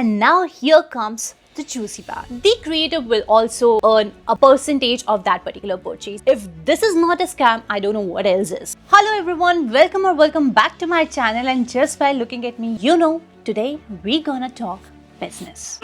And now here comes the juicy part. The creator will also earn a percentage of that particular purchase. If this is not a scam, I don't know what else is. Hello everyone, welcome back to my channel, and just by looking at me, you know, today we're gonna talk business.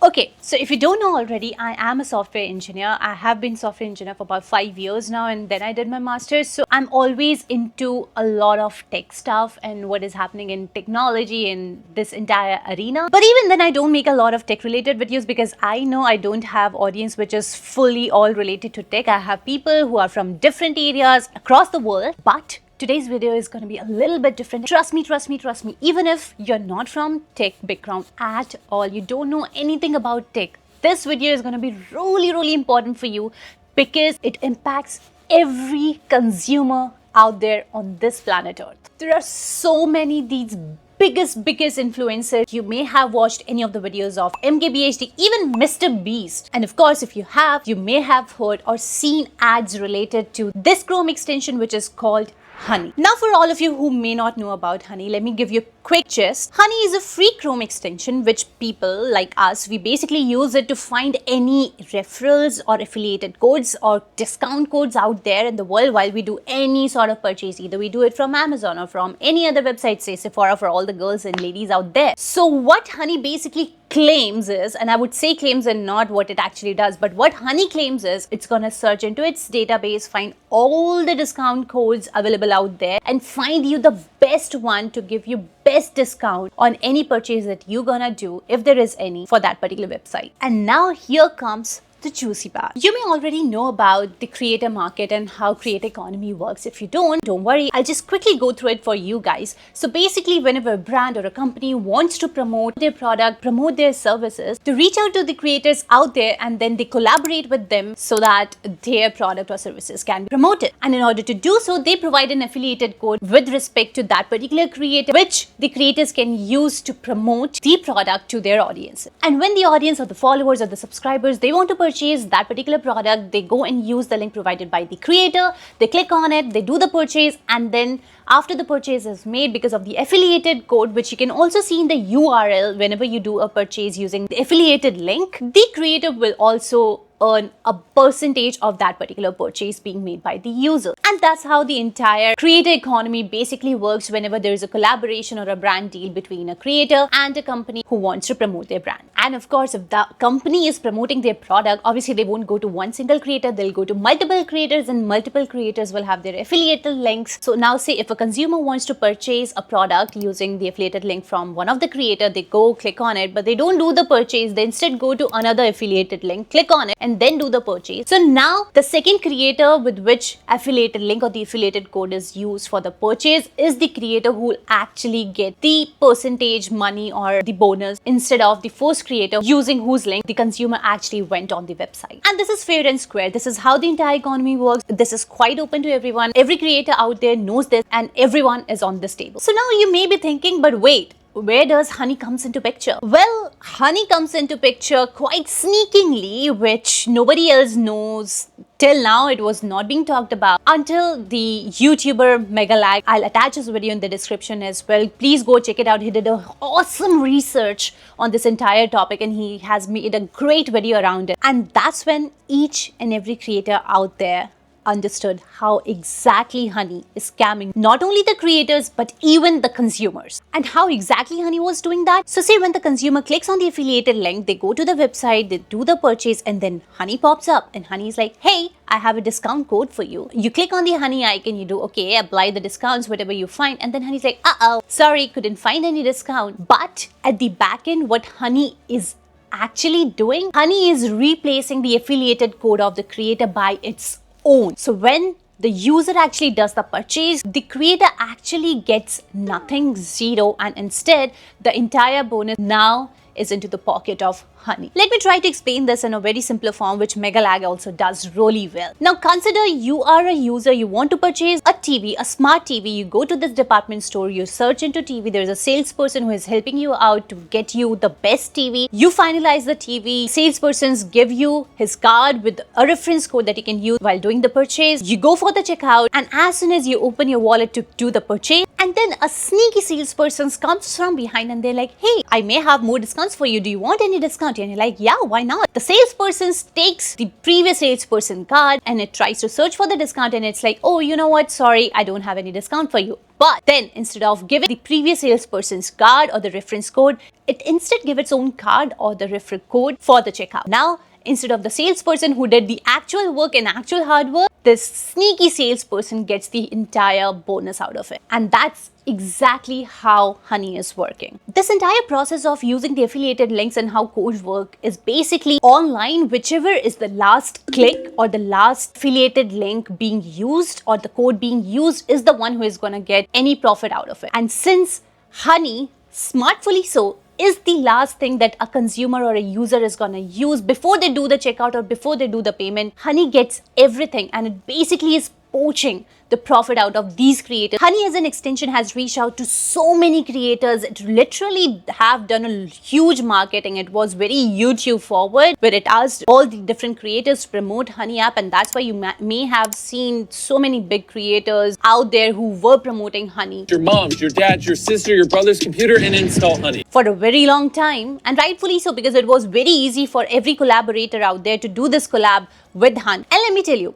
Okay, so if you don't know already, I am a software engineer. I have been software engineer for about 5 years now, and then I did my master's. So I'm always into a lot of tech stuff and what is happening in technology in this entire arena. But even then, I don't make a lot of tech related videos because I know I don't have audience which is fully all related to tech. I have people who are from different areas across the world, but today's video is going to be a little bit different. Trust me. Even if you're not from tech background at all, you don't know anything about tech, this video is going to be really important for you because it impacts every consumer out there on this planet Earth. There are so many these biggest influencers. You may have watched any of the videos of MKBHD, even Mr. Beast. And of course, if you have, you may have heard or seen ads related to this Chrome extension, which is called Honey. Now, for all of you who may not know about Honey, let me give you a quick gist. Honey is a free Chrome extension which people like us, we basically use it to find any referrals or affiliated codes or discount codes out there in the world while we do any sort of purchase. Either we do it from Amazon or from any other website, say Sephora for all the girls and ladies out there. So what Honey basically claims is, and I would say claims and not what it actually does, but what Honey claims is it's gonna search into its database, find all the discount codes available out there and find you the best one to give you best discount on any purchase that you're gonna do, if there is any, for that particular website. And now here comes the juicy part. You may already know about the creator market and how creator economy works. If you don't worry, I'll just quickly go through it for you guys. So basically, whenever a brand or a company wants to promote their product, promote their services, to reach out to the creators out there, and then they collaborate with them so that their product or services can be promoted. And in order to do so, they provide an affiliated code with respect to that particular creator, which the creators can use to promote the product to their audience. And when the audience or the followers or the subscribers, they want to purchase that particular product, they go and use the link provided by the creator, they click on it, they do the purchase, and then after the purchase is made, because of the affiliated code, which you can also see in the URL whenever you do a purchase using the affiliated link, the creator will also earn a percentage of that particular purchase being made by the user. And that's how the entire creator economy basically works whenever there is a collaboration or a brand deal between a creator and a company who wants to promote their brand. And of course, if the company is promoting their product, obviously they won't go to one single creator, they'll go to multiple creators, and multiple creators will have their affiliated links. So now say if a consumer wants to purchase a product using the affiliated link from one of the creator, they go click on it, but they don't do the purchase, they instead go to another affiliated link, click on it, and then do the purchase. So now the second creator with which affiliated link or the affiliated code is used for the purchase is the creator who will actually get the percentage money or the bonus instead of the first creator using whose link the consumer actually went on the website. And this is fair and square. This is how the entire economy works. This is quite open to everyone. Every creator out there knows this, and everyone is on this table. So now you may be thinking, but wait, where does Honey comes into picture? Well, Honey comes into picture quite sneakingly, which nobody else knows. Till now, it was not being talked about until the YouTuber Megalag. I'll attach his video in the description as well. Please go check it out. He did an awesome research on this entire topic, and he has made a great video around it. And that's when each and every creator out there understood how exactly Honey is scamming not only the creators but even the consumers. And how exactly Honey was doing that? So say when the consumer clicks on the affiliated link, they go to the website, they do the purchase, and then Honey pops up and Honey is like, hey, I have a discount code for you. You click on the Honey icon, you do okay, apply the discounts, whatever you find, and then Honey's like, sorry, couldn't find any discount. But at the back end, what Honey is actually doing, Honey is replacing the affiliated code of the creator by its own. So when the user actually does the purchase, the creator actually gets nothing, zero, and instead the entire bonus now is into the pocket of honey. Let me try to explain this in a very simpler form, which Megalag also does really well. Now consider you are a user, you want to purchase a TV, a smart TV. You go to this department store, you search into TV, there's a salesperson who is helping you out to get you the best TV. You finalize the TV, salespersons give you his card with a reference code that you can use while doing the purchase. You go for the checkout, and as soon as you open your wallet to do the purchase, and then a sneaky salesperson comes from behind and they're like, hey, I may have more discounts for you. Do you want any discount? And you're like, yeah, why not? The salesperson takes the previous salesperson card and it tries to search for the discount, and it's like, oh, you know what? Sorry, I don't have any discount for you. But then instead of giving the previous salesperson's card or the reference code, it instead gives its own card or the referral code for the checkout. Now, instead of the salesperson who did the actual work and actual hard work, this sneaky salesperson gets the entire bonus out of it. And that's exactly how Honey is working. This entire process of using the affiliated links and how codes work is basically online. Whichever is the last click or the last affiliated link being used or the code being used is the one who is going to get any profit out of it. And since Honey, smartfully so, is the last thing that a consumer or a user is going to use before they do the checkout or before they do the payment, Honey gets everything, and it basically is poaching the profit out of these creators. Honey as an extension has reached out to so many creators. It literally have done a huge marketing. It was very YouTube forward, where it asked all the different creators to promote Honey app, and that's why you may have seen so many big creators out there who were promoting Honey. Your mom's, your dad's, your sister, your brother's computer, and install Honey. For a very long time, and rightfully so, because it was very easy for every collaborator out there to do this collab with Honey. And let me tell you,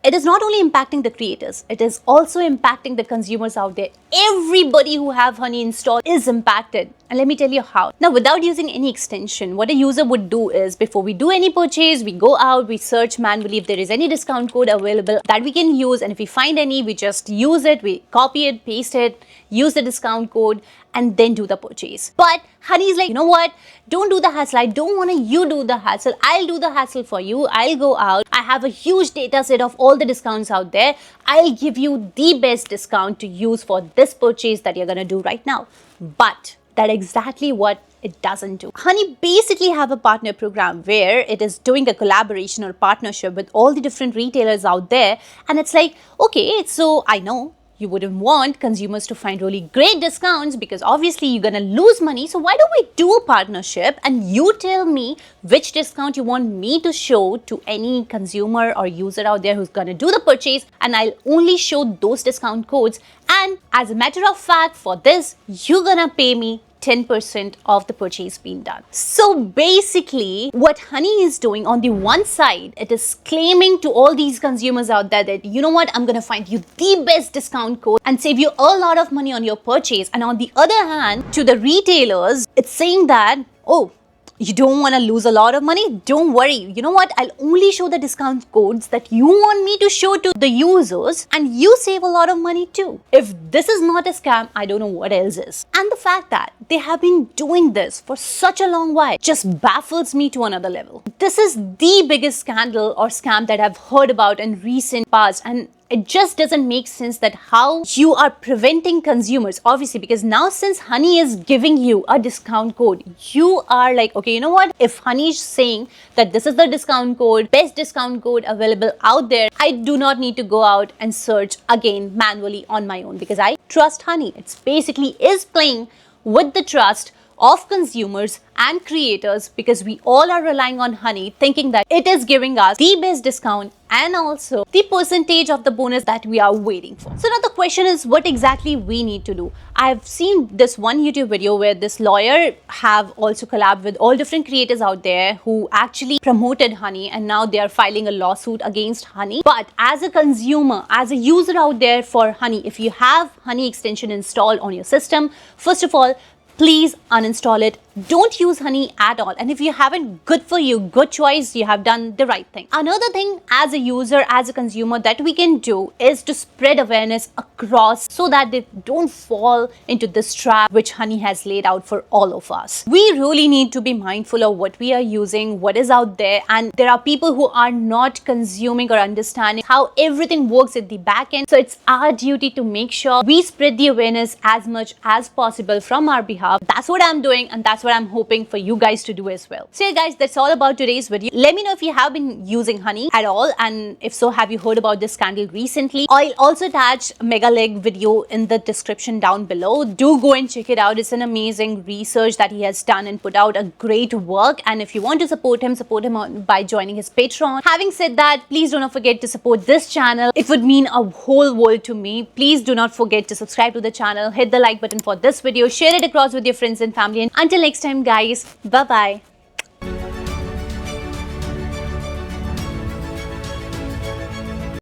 it is not only impacting the creators, it is also impacting the consumers out there. Everybody who have Honey installed is impacted. And let me tell you how. Now, without using any extension, what a user would do is, before we do any purchase, we go out, we search manually if there is any discount code available that we can use. And if we find any, we just use it, we copy it, paste it, use the discount code, and then do the purchase. But Honey is like, you know what? Don't do the hassle. I don't want you do the hassle. I'll do the hassle for you. I'll go out. I have a huge data set of all the discounts out there. I'll give you the best discount to use for this purchase that you're going to do right now. But that's exactly what it doesn't do. Honey basically have a partner program where it is doing a collaboration or partnership with all the different retailers out there. And it's like, okay, so I know you wouldn't want consumers to find really great discounts because obviously you're gonna lose money. So why don't we do a partnership and you tell me which discount you want me to show to any consumer or user out there who's gonna do the purchase, and I'll only show those discount codes. And as a matter of fact, for this, you're gonna pay me 10% of the purchase being done. So basically, what Honey is doing on the one side, it is claiming to all these consumers out there that, you know what, I'm gonna find you the best discount code and save you a lot of money on your purchase. And on the other hand, to the retailers, it's saying that, oh, you don't want to lose a lot of money? Don't worry. You know what? I'll only show the discount codes that you want me to show to the users, and you save a lot of money too. If this is not a scam, I don't know what else is. And the fact that they have been doing this for such a long while just baffles me to another level. This is the biggest scandal or scam that I've heard about in recent past, and it just doesn't make sense that how you are preventing consumers, obviously, because now since Honey is giving you a discount code, you are like, okay, you know what? If Honey is saying that this is the discount code, best discount code available out there, I do not need to go out and search again manually on my own because I trust Honey. It's basically is playing with the trust of consumers and creators because we all are relying on Honey, thinking that it is giving us the best discount and also the percentage of the bonus that we are waiting for. So now the question is what exactly we need to do. I've seen this one YouTube video where this lawyer have also collabed with all different creators out there who actually promoted Honey, and now they are filing a lawsuit against Honey. But as a consumer, as a user out there for Honey, if you have Honey extension installed on your system, first of all, please uninstall it. Don't use Honey at all. And if you haven't, good for you, good choice, you have done the right thing. Another thing as a user, as a consumer that we can do is to spread awareness across so that they don't fall into this trap which Honey has laid out for all of us. We really need to be mindful of what we are using, what is out there, and there are people who are not consuming or understanding how everything works at the back end. So it's our duty to make sure we spread the awareness as much as possible from our behalf behalf. That's what I'm doing, and that's what I'm hoping for you guys to do as well. So yeah guys, that's all about today's video. Let me know if you have been using honey at all, and if so, have you heard about this scandal recently? I'll also attach Megaleg video in the description down below. Do go and check it out. It's an amazing research that he has done and put out a great work. And if you want to support him by joining his Patreon. Having said that, please do not forget to support this channel. It would mean a whole world to me. Please do not forget to subscribe to the channel, hit the like button for this video, share it across with your friends and family, and until next time guys, bye bye.